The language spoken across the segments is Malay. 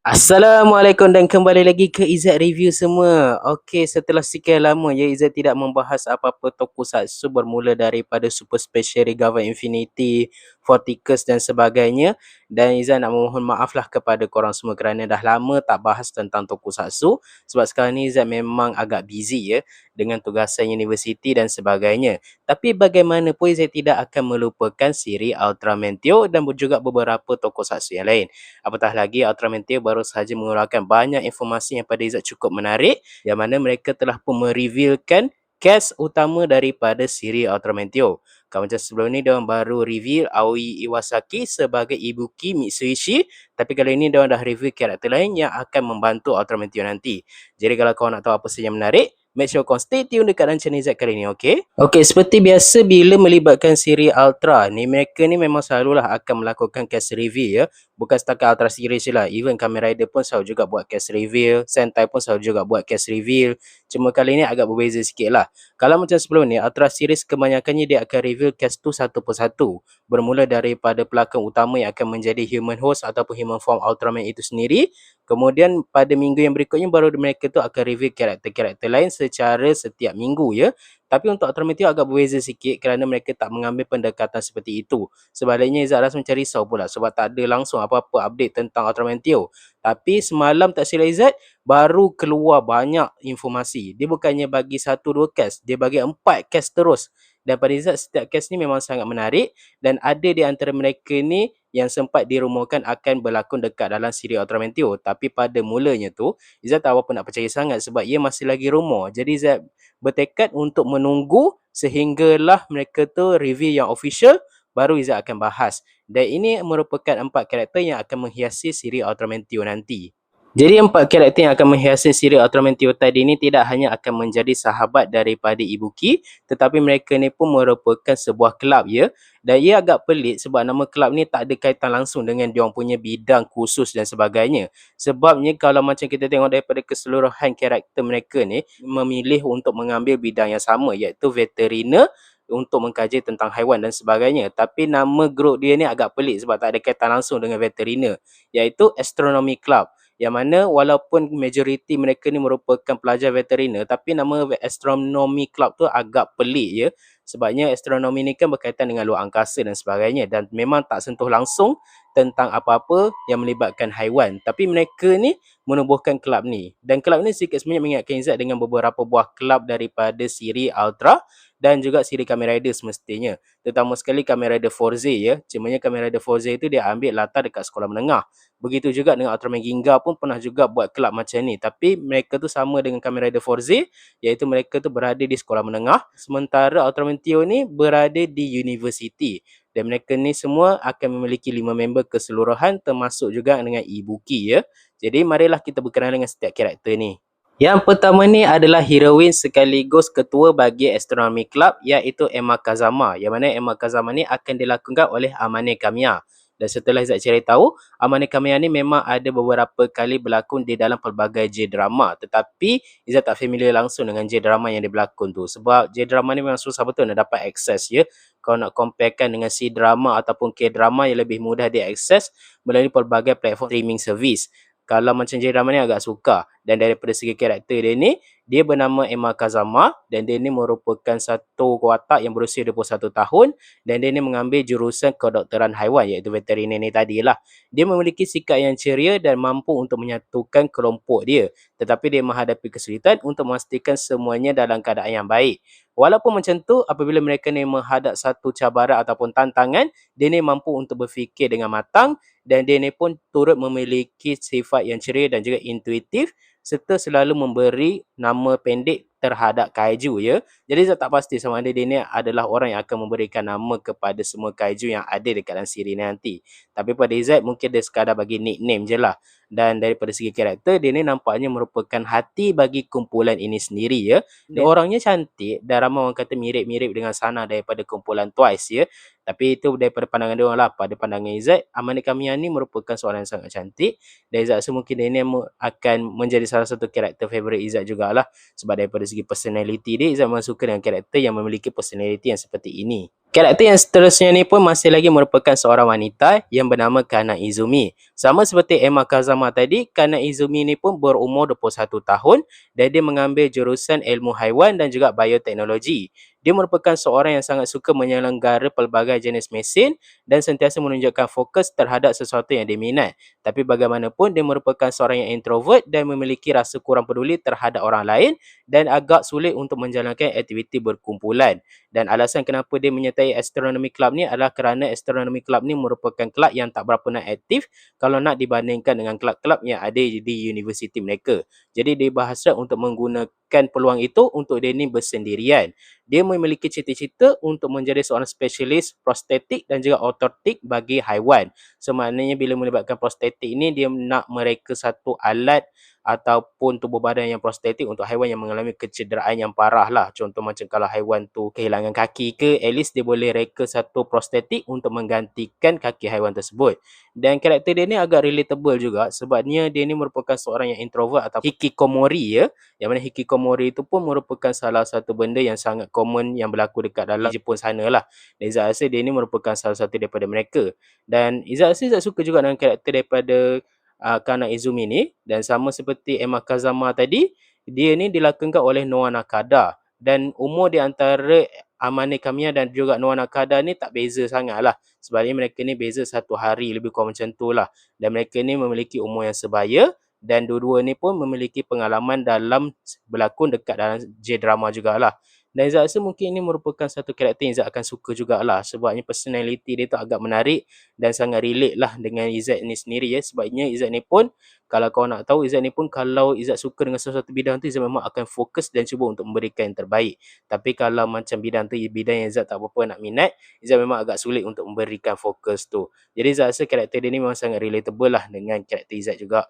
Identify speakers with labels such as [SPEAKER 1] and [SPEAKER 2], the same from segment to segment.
[SPEAKER 1] Assalamualaikum dan kembali lagi ke Izzat Review semua. Okey, setelah sekian lama ya Izzat tidak membahas apa-apa tokusatsu bermula daripada Super Special Regawa Infinity, Forticus dan sebagainya. Dan Izzat nak memohon maaflah kepada korang semua kerana dah lama tak bahas tentang tokusatsu. Sebab sekarang ni Izzat memang agak busy ya dengan tugasan universiti dan sebagainya. Tapi bagaimanapun Izzat tidak akan melupakan siri Ultraman Teo dan juga beberapa tokusatsu yang lain. Apatah lagi Ultraman Tale baru sahaja mengeluarkan banyak informasi yang pada Izzat cukup menarik, yang mana mereka telah pun merevealkan cast utama daripada siri Ultraman Tale. Kalau macam sebelum ni diorang baru reveal Aoi Iwasaki sebagai Ibuki Mitsuishi, tapi kali ini diorang dah reveal karakter lain yang akan membantu Ultraman Tale nanti. Jadi kalau kau nak tahu apa saja yang menarik, make sure kau stay tune dekat rancangan Izzat kali ni, okey? Okey, seperti biasa bila melibatkan siri Ultra ni, mereka ni memang selalulah akan melakukan cast reveal ya. Bukan setakat Ultra Series je lah. Even Kamen Rider pun selalu juga buat cast reveal. Sentai pun selalu juga buat cast reveal. Cuma kali ni agak berbeza sikit lah. Kalau macam sebelum ni, Ultra Series kebanyakannya dia akan reveal cast tu satu persatu. Bermula daripada pelakon utama yang akan menjadi human host ataupun human form Ultraman itu sendiri. Kemudian pada minggu yang berikutnya baru mereka tu akan reveal karakter-karakter lain secara setiap minggu ya. Tapi untuk Ultraman Tale agak berbeza sikit kerana mereka tak mengambil pendekatan seperti itu. Sebaliknya Izzat rasa macam risau pula sebab tak ada langsung apa-apa update tentang Ultraman Tale. Tapi semalam tak silap Izzat baru keluar banyak informasi. Dia bukannya bagi satu dua cast, dia bagi 4 cast terus. Dan pada Izzat setiap cast ni memang sangat menarik dan ada di antara mereka ni yang sempat dirumorkan akan berlakon dekat dalam siri Ultraman Tale. Tapi pada mulanya tu Izzat tak apa nak percaya sangat sebab ia masih lagi rumor. Jadi Izzat bertekad untuk menunggu sehinggalah mereka tu review yang official baru Izzat akan bahas. Dan ini merupakan 4 karakter yang akan menghiasi siri Ultraman Teo nanti. Jadi 4 karakter yang akan menghiasi siri Ultraman Teo tadi ni tidak hanya akan menjadi sahabat daripada Ibuki, tetapi mereka ni pun merupakan sebuah kelab ya. Dan ia agak pelik sebab nama kelab ni tak ada kaitan langsung dengan diorang punya bidang khusus dan sebagainya. Sebabnya kalau macam kita tengok daripada keseluruhan karakter mereka ni memilih untuk mengambil bidang yang sama iaitu veteriner untuk mengkaji tentang haiwan dan sebagainya. Tapi nama grup dia ni agak pelik sebab tak ada kaitan langsung dengan veteriner iaitu Astronomy Club. Yang mana walaupun majoriti mereka ni merupakan pelajar veteriner tapi nama Astronomy Club tu agak pelik ya. Sebabnya astronomi ni kan berkaitan dengan luar angkasa dan sebagainya dan memang tak sentuh langsung tentang apa-apa yang melibatkan haiwan. Tapi mereka ni menubuhkan kelab ni. Dan kelab ni sikit sebanyak mengingatkan Izzat dengan beberapa buah kelab daripada siri Ultra dan juga siri Kamen Rider semestinya. Terutama sekali Kamen Rider Forze ya. Cumanya Kamen Rider Forze itu dia ambil latar dekat sekolah menengah. Begitu juga dengan Ultraman Ginga pun pernah juga buat kelab macam ni. Tapi mereka tu sama dengan Kamen Rider Forze iaitu mereka tu berada di sekolah menengah. Sementara Ultraman Teo ni berada di universiti. Dan mereka ni semua akan memiliki 5 member keseluruhan termasuk juga dengan Ibuki ya. Jadi marilah kita berkenalan dengan setiap karakter ni. Yang pertama ni adalah heroin sekaligus ketua bagi Astronomy Club iaitu Emma Kazama. Yang mana Emma Kazama ni akan dilakonkan oleh Amane Kamiya. Dan setelah Izzat cari tahu, Amane Kamiya ni memang ada beberapa kali berlakon di dalam pelbagai J-drama. Tetapi Izzat tak familiar langsung dengan J-drama yang dia berlakon tu. Sebab J-drama ni memang susah betul nak dapat akses ya. Kalau nak comparekan dengan C-drama ataupun K-drama yang lebih mudah diakses melalui pelbagai platform streaming service. Kalau macam J-drama ni agak sukar. Dan daripada segi karakter dia ni, dia bernama Emma Kazama dan dia ni merupakan satu watak yang berusia 21 tahun dan dia ni mengambil jurusan kedokteran haiwan iaitu veteriner ni tadilah. Dia memiliki sikap yang ceria dan mampu untuk menyatukan kelompok dia. Tetapi dia menghadapi kesulitan untuk memastikan semuanya dalam keadaan yang baik. Walaupun macam tu, apabila mereka ni menghadap satu cabaran ataupun tantangan, dia ni mampu untuk berfikir dengan matang dan dia ni pun turut memiliki sifat yang ceria dan juga intuitif serta selalu memberi nama pendek terhadap kaiju ya. Jadi saya tak pasti sama ada dia ni adalah orang yang akan memberikan nama kepada semua kaiju yang ada dekat dalam siri nanti. Tapi pada Izzat mungkin dia sekadar bagi nickname je lah. Dan daripada segi karakter dia ni nampaknya merupakan hati bagi kumpulan ini sendiri ya. Dia orangnya cantik dan ramai orang kata mirip-mirip dengan Sana daripada kumpulan Twice ya. Tapi itu daripada pandangan dia orang lah. Pada pandangan Izzat, Amane Kamiya ni merupakan seorang yang sangat cantik. Dan Izzat rasa mungkin dia ni akan menjadi salah satu karakter favourite Izzat jugalah. Sebab daripada segi personality dia, Izzat memang suka dengan karakter yang memiliki personality yang seperti ini. Karakter yang seterusnya ni pun masih lagi merupakan seorang wanita yang bernama Kana Izumi. Sama seperti Emma Kazama tadi, Kana Izumi ni pun berumur 21 tahun dan dia mengambil jurusan ilmu haiwan dan juga bioteknologi. Dia merupakan seorang yang sangat suka menyelenggara pelbagai jenis mesin dan sentiasa menunjukkan fokus terhadap sesuatu yang dia minat. Tapi bagaimanapun, dia merupakan seorang yang introvert dan memiliki rasa kurang peduli terhadap orang lain dan agak sulit untuk menjalankan aktiviti berkumpulan. Dan alasan kenapa dia menyertai Astronomy Club ni adalah kerana Astronomy Club ni merupakan kelab yang tak berapa nak aktif kalau nak dibandingkan dengan kelab-kelab yang ada di universiti mereka. Jadi dia berhasrat untuk menggunakan peluang itu untuk dia ni bersendirian. Dia memiliki cita-cita untuk menjadi seorang spesialis prostetik dan juga ortotik bagi haiwan. So maknanya bila melibatkan prostetik ni dia nak mereka satu alat ataupun tubuh badan yang prostetik untuk haiwan yang mengalami kecederaan yang parah lah. Contoh macam kalau haiwan tu kehilangan kaki ke, at least dia boleh reka satu prostetik untuk menggantikan kaki haiwan tersebut. Dan karakter dia ni agak relatable juga sebabnya dia ni merupakan seorang yang introvert atau hikikomori ya. Yang mana hikikomori itu pun merupakan salah satu benda yang sangat common yang berlaku dekat dalam Jepun sana lah. Dan Izzat rasa dia ni merupakan salah satu daripada mereka. Dan Izzat rasa Izzat suka juga dengan karakter daripada Kana Izumi ni, dan sama seperti Emma Kazama tadi, dia ni dilakonkan oleh Noah Nakada dan umur di antara Amane Kamiya dan juga Noah Nakada ni tak beza sangat lah. Sebenarnya mereka ni beza 1 hari lebih kurang macam tu lah. Dan mereka ni memiliki umur yang sebaya dan dua-dua ni pun memiliki pengalaman dalam berlakon dekat dalam J-drama jugalah. Dan Izzat rasa mungkin ini merupakan satu karakter yang Izzat akan suka jugalah sebabnya personality dia tu agak menarik dan sangat relate lah dengan Izzat ni sendiri ya. Sebabnya Izzat ni pun kalau kau nak tahu Izzat ni pun kalau Izzat suka dengan sesuatu bidang tu Izzat memang akan fokus dan cuba untuk memberikan yang terbaik. Tapi kalau macam bidang tu bidang yang Izzat tak apa-apa nak minat, Izzat memang agak sulit untuk memberikan fokus tu. Jadi Izzat rasa karakter dia ni memang sangat relatable lah dengan karakter Izzat juga.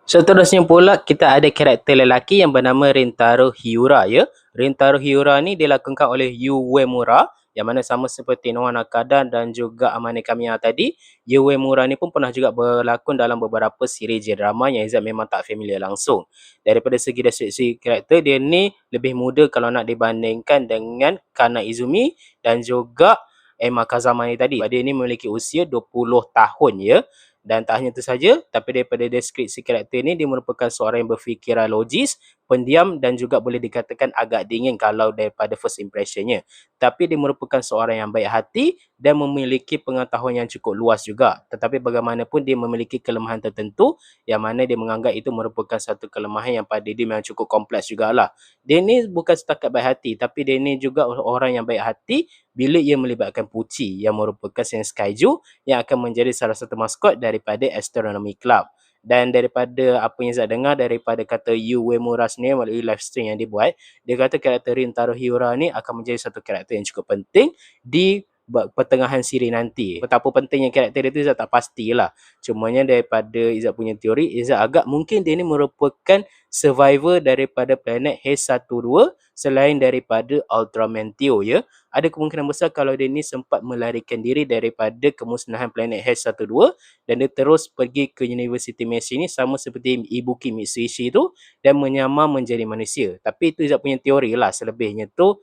[SPEAKER 1] Seterusnya pula kita ada karakter lelaki yang bernama Rintaro Hyura ya. Rintaro Hyura ni dilakonkan oleh Yu Uemura yang mana sama seperti Noah Nakada dan juga Amane Kamiya tadi. Yu Uemura ni pun pernah juga berlakon dalam beberapa siri J-drama yang Izzat memang tak familiar langsung. Daripada segi deskripsi karakter dia ni lebih muda kalau nak dibandingkan dengan Kana Izumi dan juga Emma Kazama ni tadi. Dia ni memiliki usia 20 tahun ya. Dan tak hanya itu saja, tapi daripada deskripsi karakter ni, dia merupakan seorang yang berfikiran logis, pendiam dan juga boleh dikatakan agak dingin kalau daripada first impressionnya. Tapi dia merupakan seorang yang baik hati dan memiliki pengetahuan yang cukup luas juga. Tetapi bagaimanapun dia memiliki kelemahan tertentu yang mana dia menganggap itu merupakan satu kelemahan yang pada dia memang cukup kompleks jugalah. Dia ni bukan setakat baik hati, tapi dia ni juga orang yang baik hati bila ia melibatkan Pucci yang merupakan sains kaiju yang akan menjadi salah satu maskot daripada Astronomy Club. Dan daripada apa yang saya dengar daripada kata Yu Uemura sendiri melalui live stream yang dia buat, dia kata karakter Rintaro Hyura ni akan menjadi satu karakter yang cukup penting di pertengahan siri nanti. Betapa pentingnya karakter dia tu Izzat tak pastilah. Cumanya daripada Izzat punya teori, Izzat agak mungkin dia ni merupakan survivor daripada planet H12 selain daripada Ultraman Teo ya. Ada kemungkinan besar kalau dia ni sempat melarikan diri daripada kemusnahan planet H12 dan dia terus pergi ke University Meshi ni sama seperti Ibuki Mitsuishi tu dan menyamar menjadi manusia. Tapi itu Izzat punya teori lah. Selebihnya tu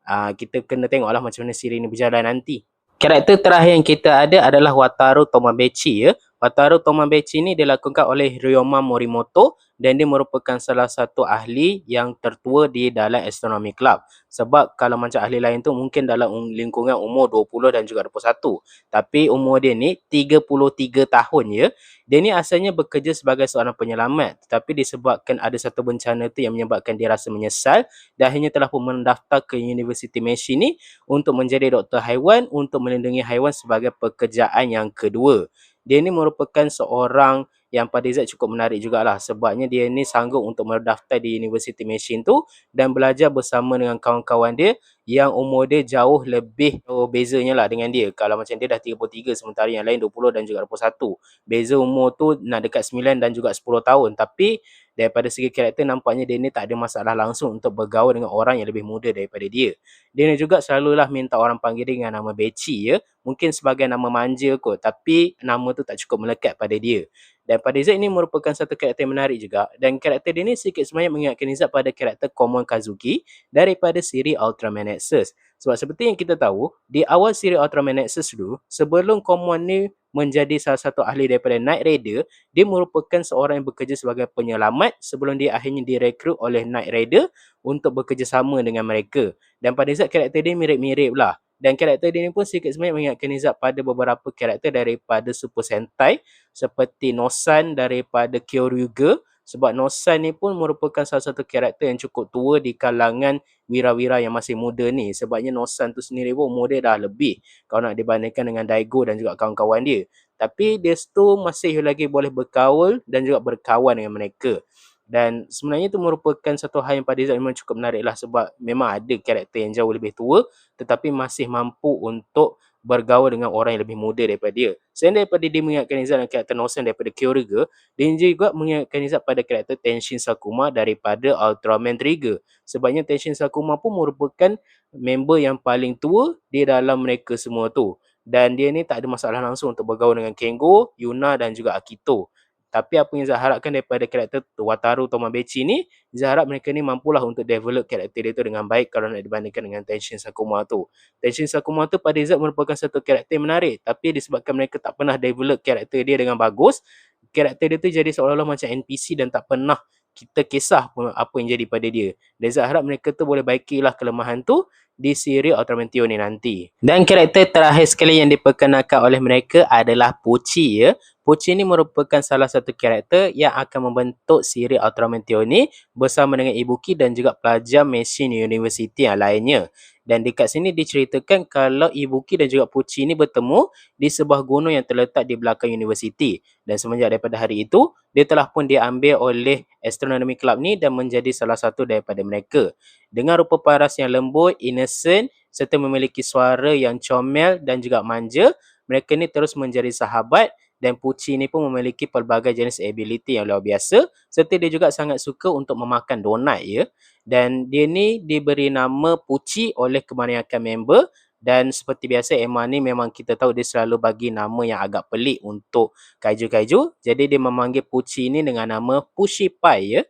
[SPEAKER 1] kita kena tengoklah macam mana siri ni berjalan nanti. Karakter terakhir yang kita ada adalah Wataru Tomabechi ya. Wataru Tomabechi ni dilakonkan oleh Ryoma Morimoto dan dia merupakan salah satu ahli yang tertua di dalam Astronomy Club. Sebab kalau macam ahli lain tu mungkin dalam lingkungan umur 20 dan juga 21. Tapi umur dia ni 33 tahun ya. Dia ni asalnya bekerja sebagai seorang penyelamat. Tetapi disebabkan ada satu bencana tu yang menyebabkan dia rasa menyesal dan akhirnya telah pun mendaftar ke University Meshi ni untuk menjadi doktor haiwan untuk melindungi haiwan sebagai pekerjaan yang kedua. Dia ni merupakan seorang yang pada Izzat cukup menarik jugalah sebabnya dia ni sanggup untuk mendaftar di University Machine tu dan belajar bersama dengan kawan-kawan dia yang umur dia jauh lebih bezanya lah dengan dia. Kalau macam dia dah 33 sementara yang lain 20 dan juga 21. Beza umur tu nak dekat 9 dan juga 10 tahun. Tapi daripada segi karakter nampaknya dia ni tak ada masalah langsung untuk bergaul dengan orang yang lebih muda daripada dia. Dia ni juga selalulah minta orang panggil dia dengan nama Beci ya. Mungkin sebagai nama manja kot tapi nama tu tak cukup melekat pada dia. Dan pada Izzat ini merupakan satu karakter menarik juga dan karakter dia ni sedikit sebanyak mengingatkan Izzat pada karakter Komon Kazuki daripada siri Ultraman Nexus. Sebab seperti yang kita tahu, di awal siri Ultraman Nexus dulu, sebelum Common ni menjadi salah satu ahli daripada Knight Rider, dia merupakan seorang yang bekerja sebagai penyelamat sebelum dia akhirnya direkrut oleh Knight Rider untuk bekerjasama dengan mereka. Dan pada Zat karakter dia mirip-mirip lah. Dan karakter dia ni pun sedikit sebanyak mengingatkan Zat pada beberapa karakter daripada Super Sentai seperti Nosan daripada Kyoryuger, sebab Nosan ni pun merupakan salah satu karakter yang cukup tua di kalangan wira-wira yang masih muda ni. Sebabnya Nosan tu sendiri pun umur dia dah lebih kalau nak dibandingkan dengan Daigo dan juga kawan-kawan dia. Tapi dia tu masih lagi boleh bergaul dan juga berkawan dengan mereka. Dan sebenarnya itu merupakan satu hal yang pada Zat memang cukup menarik lah, sebab memang ada karakter yang jauh lebih tua tetapi masih mampu untuk bergaul dengan orang yang lebih muda daripada dia. Selain daripada dia mengingatkan Izzat dan karakter Nosan daripada Kyoryuger, dia juga mengingatkan Izzat pada karakter Tenshin Sakuma daripada Ultraman Trigger. Sebabnya Tenshin Sakuma pun merupakan member yang paling tua di dalam mereka semua tu. Dan dia ni tak ada masalah langsung untuk bergaul dengan Kengo, Yuna dan juga Akito. Tapi apa yang Izzat harapkan daripada karakter Wataru Tomodachi ni, Izzat harap mereka ni mampulah untuk develop karakter dia tu dengan baik kalau nak dibandingkan dengan Tenshin Sakuma tu. Tenshin Sakuma tu pada Izzat merupakan satu karakter menarik, tapi disebabkan mereka tak pernah develop karakter dia dengan bagus, karakter dia tu jadi seolah-olah macam NPC dan tak pernah kita kisah apa yang jadi pada dia. Dan Izzat harap mereka tu boleh baikilah kelemahan tu di siri Ultraman Tio ni nanti. Dan karakter terakhir sekali yang diperkenalkan oleh mereka adalah Pucci ya. Pucci ni merupakan salah satu karakter yang akan membentuk siri Ultraman Tio ni bersama dengan Ibuki dan juga pelajar Machine University yang lainnya. Dan dekat sini diceritakan kalau Ibuki dan juga Pucci ni bertemu di sebuah gunung yang terletak di belakang universiti. Dan semenjak daripada hari itu, dia telah pun diambil oleh Astronomy Club ni dan menjadi salah satu daripada mereka. Dengan rupa paras yang lembut, innocent serta memiliki suara yang comel dan juga manja, mereka ni terus menjadi sahabat. Dan Pucci ni pun memiliki pelbagai jenis ability yang luar biasa, serta dia juga sangat suka untuk memakan donat ya. Dan dia ni diberi nama Pucci oleh kebanyakan member, dan seperti biasa Emma ni memang kita tahu dia selalu bagi nama yang agak pelik untuk kaiju-kaiju. Jadi dia memanggil Pucci ni dengan nama Pushi Pai ya.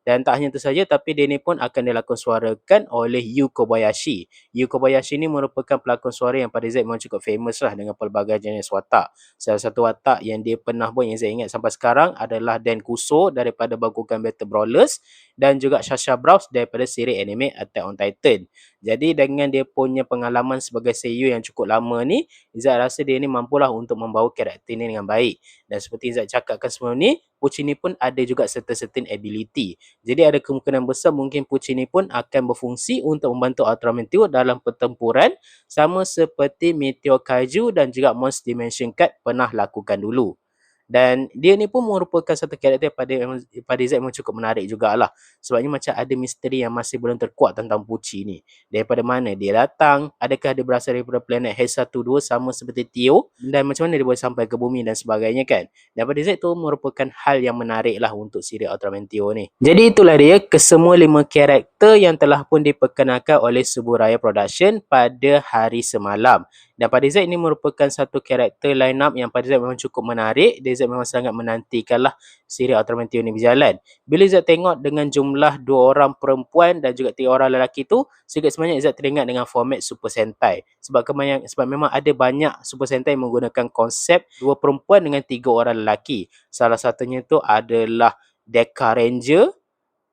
[SPEAKER 1] Dan tak hanya itu saja, tapi dia ni pun akan dilakon suarakan oleh Yu Kobayashi. Yu Kobayashi ni merupakan pelakon suara yang pada Zack memang cukup famous lah dengan pelbagai jenis watak. Salah satu watak yang dia pernah buat yang saya ingat sampai sekarang adalah Dan Kuso daripada Bakugan Battle Brawlers dan juga Sasha Browse daripada siri anime Attack on Titan. Jadi dengan dia punya pengalaman sebagai seiyuu yang cukup lama ni, Izzat rasa dia ni mampulah untuk membawa karakter ni dengan baik. Dan seperti Izzat cakapkan sebelum ni, Pucci ni pun ada juga certain ability. Jadi ada kemungkinan besar mungkin Pucci ni pun akan berfungsi untuk membantu Ultraman Tio dalam pertempuran sama seperti Meteor Kaiju dan juga Monster Dimension Card pernah lakukan dulu. Dan dia ni pun merupakan satu karakter pada Zack memang cukup menarik jugalah. Sebabnya macam ada misteri yang masih belum terkuat tentang Pucci ni. Daripada mana dia datang, adakah dia berasal daripada planet H12 sama seperti Tio, dan macam mana dia boleh sampai ke bumi dan sebagainya kan. Dan pada Zack tu merupakan hal yang menarik lah untuk siri Ultraman Tio ni. Jadi itulah dia kesemua 5 karakter yang telah pun diperkenalkan oleh Suburaya Production pada hari semalam. Dan pada Zack ini merupakan satu karakter line up yang pada Zack memang cukup menarik. Zack memang sangat menantikanlah siri Ultraman Tio ni berjalan. Bila Zack tengok dengan jumlah 2 orang perempuan dan juga 3 orang lelaki tu, sedikit sebanyak Zack teringat dengan format Super Sentai. Sebab memang ada banyak Super Sentai yang menggunakan konsep 2 perempuan dengan 3 orang lelaki. Salah satunya tu adalah Deka Ranger,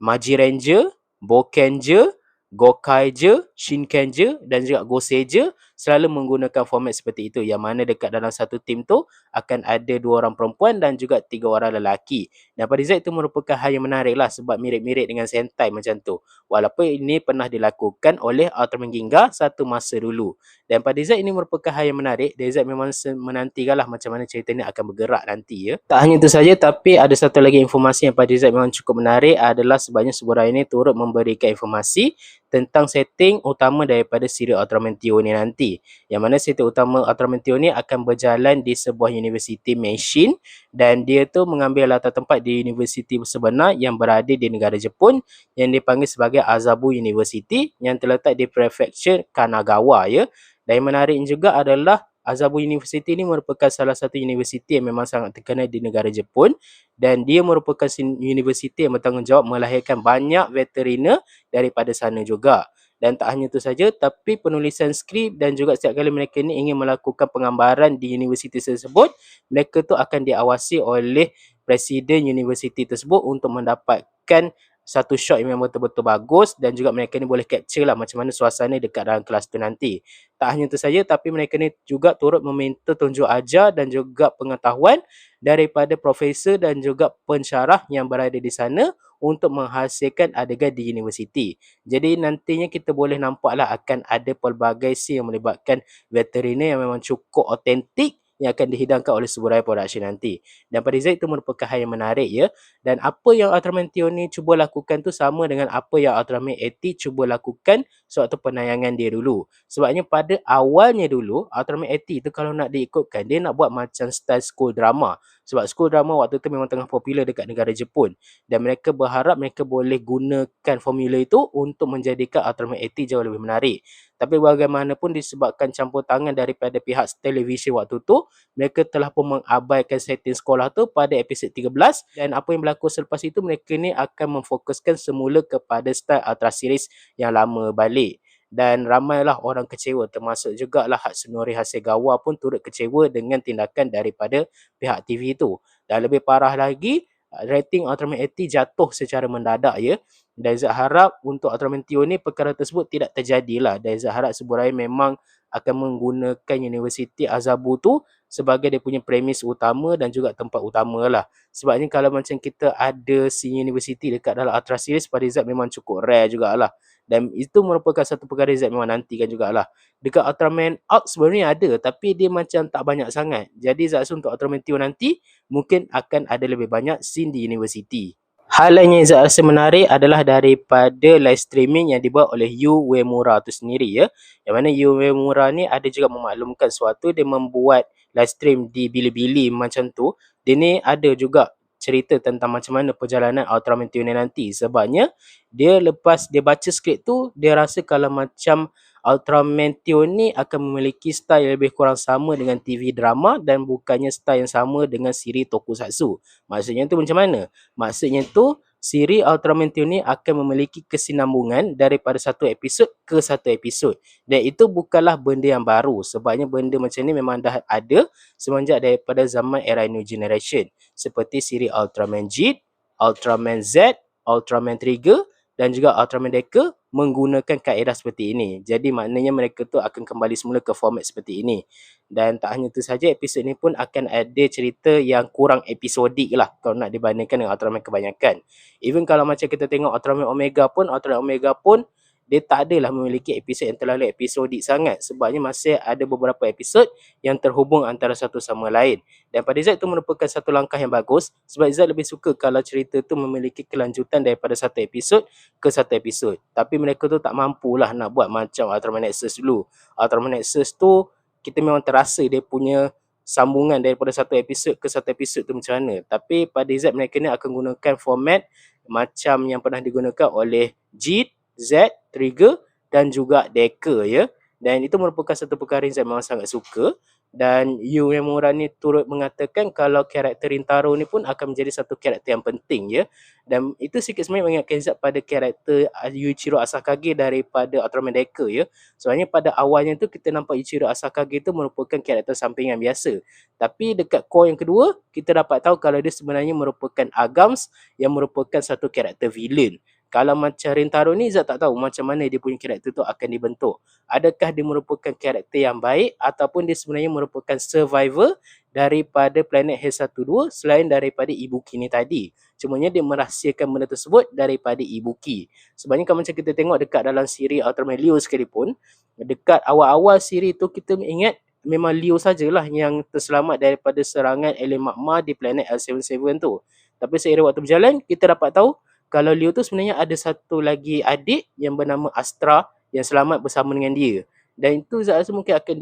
[SPEAKER 1] Maji Ranger, Bokenger, Gokaiger, Shinkenger dan juga Goseger selalu menggunakan format seperti itu, yang mana dekat dalam satu tim tu akan ada 2 orang perempuan dan juga 3 orang lelaki. Dan pada Zack itu merupakan hal yang menarik lah, sebab mirip-mirip dengan Sentai macam tu. Walaupun ini pernah dilakukan oleh Ultraman Ginga satu masa dulu. Dan pada Zack ini merupakan hal yang menarik. Dan Zack memang menantikanlah macam mana cerita ni akan bergerak nanti ya. Tak hanya itu saja, tapi ada satu lagi informasi yang pada Zack memang cukup menarik adalah sebabnya Suburaya ini turut memberikan informasi tentang setting utama daripada siri Ultraman Tio ni nanti. Yang mana setting utama Ultraman Tio ni akan berjalan di sebuah university machine, dan dia tu mengambil latar tempat di university sebenar yang berada di negara Jepun yang dipanggil sebagai Azabu University yang terletak di prefecture Kanagawa ya. Dan yang menarik juga adalah Azabu University ni merupakan salah satu universiti yang memang sangat terkenal di negara Jepun, dan dia merupakan universiti yang bertanggungjawab melahirkan banyak veteriner daripada sana juga. Dan tak hanya itu saja, tapi penulisan skrip dan juga setiap kali mereka ni ingin melakukan penggambaran di universiti tersebut, mereka tu akan diawasi oleh presiden universiti tersebut untuk mendapatkan satu shot yang memang betul-betul bagus, dan juga mereka ni boleh capture lah macam mana suasana dekat dalam kelas tu nanti. Tak hanya itu saja, tapi mereka ni juga turut meminta tunjuk ajar dan juga pengetahuan daripada profesor dan juga pensyarah yang berada di sana untuk menghasilkan adegan di universiti. Jadi nantinya kita boleh nampaklah akan ada pelbagai scene yang melibatkan veteriner yang memang cukup autentik yang akan dihidangkan oleh Suburaya Production nanti. Dan pada Zaid itu merupakan hal yang menarik ya. Dan apa yang Ultraman Teo ni cuba lakukan tu sama dengan apa yang Ultraman 80 cuba lakukan sewaktu penayangan dia dulu. Sebabnya pada awalnya dulu Ultraman 80 tu kalau nak diikutkan, dia nak buat macam style school drama. Sebab school drama waktu tu memang tengah popular dekat negara Jepun. Dan mereka berharap mereka boleh gunakan formula itu untuk menjadikan Ultraman 80 jauh lebih menarik. Tapi bagaimanapun disebabkan campur tangan daripada pihak televisyen waktu tu, mereka telah pun mengabaikan setting sekolah tu pada episod 13, dan apa yang berlaku selepas itu, mereka ni akan memfokuskan semula kepada style Ultra series yang lama balik. Dan ramailah orang kecewa, termasuk jugalah Hatsunori Hasegawa pun turut kecewa dengan tindakan daripada pihak TV itu. Dan lebih parah lagi, rating Ultraman 80 jatuh secara mendadak ya. Dan Zat harap untuk Ultraman Teo ni perkara tersebut tidak terjadilah. Dan Zat harap Suburaya memang akan menggunakan Universiti Azabu tu sebagai dia punya premis utama dan juga tempat utama lah. Sebabnya kalau macam kita ada scene universiti dekat dalam Ultra Series, pada Zat memang cukup rare jugalah. Dan itu merupakan satu perkara Zat memang nantikan jugalah. Dekat Ultraman Out sebenarnya ada, tapi dia macam tak banyak sangat. Jadi Zat rasa untuk Ultraman Teo nanti mungkin akan ada lebih banyak scene di universiti. Hal lain yang Zat rasa menarik adalah daripada live streaming yang dibuat oleh Yu Uemura tu sendiri ya. Yang mana Yu Uemura ni ada juga memaklumkan suatu, dia membuat live stream di Bilibili macam tu. Dia ni ada juga cerita tentang macam mana perjalanan Ultraman Teo ni nanti. Sebabnya dia lepas dia baca skrip tu, dia rasa kalau macam Ultraman Teo ni akan memiliki style yang lebih kurang sama dengan TV drama dan bukannya style yang sama dengan siri tokusatsu. Maksudnya tu macam mana? Maksudnya tu siri Ultraman Teo ni akan memiliki kesinambungan daripada satu episod ke satu episod. Dan itu bukanlah benda yang baru. Sebabnya benda macam ni memang dah ada semenjak daripada zaman era New Generation. Seperti siri Ultraman Jid, Ultraman Z, Ultraman Trigger dan juga Ultraman Deca menggunakan kaedah seperti ini. Jadi maknanya mereka tu akan kembali semula ke format seperti ini. Dan tak hanya itu saja, episod ni pun akan ada cerita yang kurang episodik lah kalau nak dibandingkan dengan Ultraman kebanyakan. Even kalau macam kita tengok Ultraman Omega pun dia tak adalah memiliki episod yang terlalu episodik sangat, sebabnya masih ada beberapa episod yang terhubung antara satu sama lain. Dan pada Zat itu merupakan satu langkah yang bagus, sebab Zat lebih suka kalau cerita tu memiliki kelanjutan daripada satu episod ke satu episod. Tapi mereka tu tak mampulah nak buat macam Ultraman Nexus dulu. Ultraman Nexus tu kita memang terasa dia punya sambungan daripada satu episod ke satu episod tu macam mana. Tapi pada Z mereka ni akan gunakan format macam yang pernah digunakan oleh Jid, Z, Trigger dan juga Deca ya. Dan itu merupakan satu perkara yang saya memang sangat suka. Dan Yu Uemura ni turut mengatakan kalau karakter Rintaro ni pun akan menjadi satu karakter yang penting ya. Dan itu sikit sebenarnya mengingatkan Zat pada karakter Yuichiro Asakage daripada Ultraman Deca ya. Soalnya pada awalnya tu kita nampak Yuichiro Asakage tu merupakan karakter sampingan biasa. Tapi dekat core yang kedua, kita dapat tahu kalau dia sebenarnya merupakan Agams yang merupakan satu karakter villain. Kalau macam Rintaro ni, Zat tak tahu macam mana dia punya karakter tu akan dibentuk. Adakah dia merupakan karakter yang baik ataupun dia sebenarnya merupakan survivor daripada planet H12 selain daripada Ibuki ni tadi. Cumanya dia merahsiakan benda tersebut daripada Ibuki. Sebenarnya kalau macam kita tengok dekat dalam siri Ultraman Leo sekalipun, dekat awal-awal siri tu kita ingat memang Leo sajalah yang terselamat daripada serangan alien magma di planet L77 tu. Tapi seiring waktu berjalan, kita dapat tahu kalau Leo tu sebenarnya ada satu lagi adik yang bernama Astra yang selamat bersama dengan dia. Dan itu saya rasa mungkin akan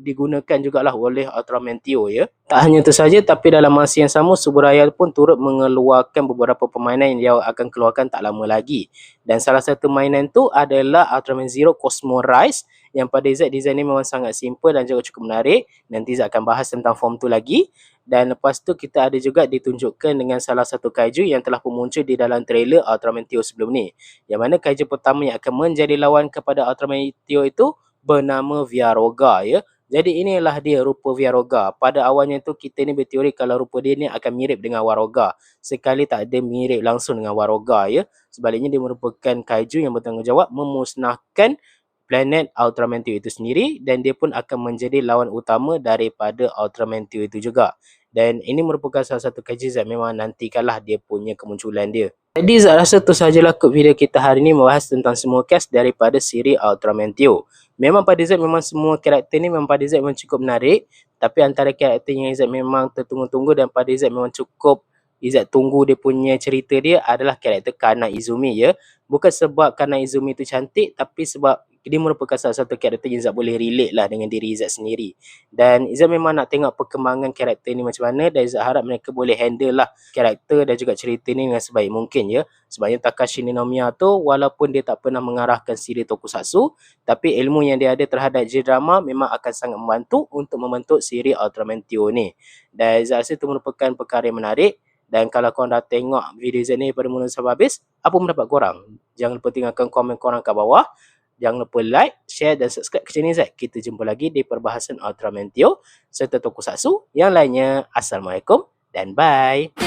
[SPEAKER 1] digunakan jugalah oleh Ultraman Tio ya. Tak hanya itu saja, tapi dalam masa yang sama Subaraya pun turut mengeluarkan beberapa permainan yang dia akan keluarkan tak lama lagi. Dan salah satu mainan tu adalah Ultraman Zero Cosmo Rise, yang pada Z design ni memang sangat simple dan juga cukup menarik. Nanti Z akan bahas tentang form tu lagi. Dan lepas tu kita ada juga ditunjukkan dengan salah satu kaiju yang telah pun muncul di dalam trailer Ultraman Tio sebelum ni. Yang mana kaiju pertama yang akan menjadi lawan kepada Ultraman Tio itu bernama Viaroga ya. Jadi inilah dia rupa Viaroga. Pada awalnya tu kita ni berteori kalau rupa dia ni akan mirip dengan Waroga. Sekali tak ada mirip langsung dengan Waroga ya. Sebaliknya dia merupakan kaiju yang bertanggungjawab memusnahkan planet Ultraman Tio itu sendiri, dan dia pun akan menjadi lawan utama daripada Ultraman Tio itu juga. Dan ini merupakan salah satu kajian Zat memang nantikanlah dia punya kemunculan dia. Jadi Zat rasa tu sahajalah video kita hari ni membahas tentang semua cast daripada siri Ultraman Tio. Memang pada Zat memang semua karakter ni memang pada Zat memang cukup menarik, tapi antara karakter yang Zat memang tertunggu-tunggu dan pada Zat memang cukup Izzat tunggu dia punya cerita dia adalah karakter Kana Izumi ya. Bukan sebab Kana Izumi tu cantik, tapi sebab dia merupakan salah satu karakter yang Izzat boleh relate lah dengan diri Izzat sendiri. Dan Izzat memang nak tengok perkembangan karakter ni macam mana, dan Izzat harap mereka boleh handle lah karakter dan juga cerita ni dengan sebaik mungkin ya. Sebabnya Takashi Ninomiya tu walaupun dia tak pernah mengarahkan siri tokusatsu, tapi ilmu yang dia ada terhadap J-drama memang akan sangat membantu untuk membentuk siri Ultraman Tio ni. Dan Izzat rasa itu merupakan perkara yang menarik. Dan kalau korang dah tengok video Izzat ni pada mula sampai habis, apa pendapat korang? Jangan lupa tinggalkan komen korang kat bawah. Jangan lupa like, share dan subscribe ke channel Izzat. Kita jumpa lagi di perbahasan Ultraman Tio serta tokusatsu yang lainnya. Assalamualaikum dan bye.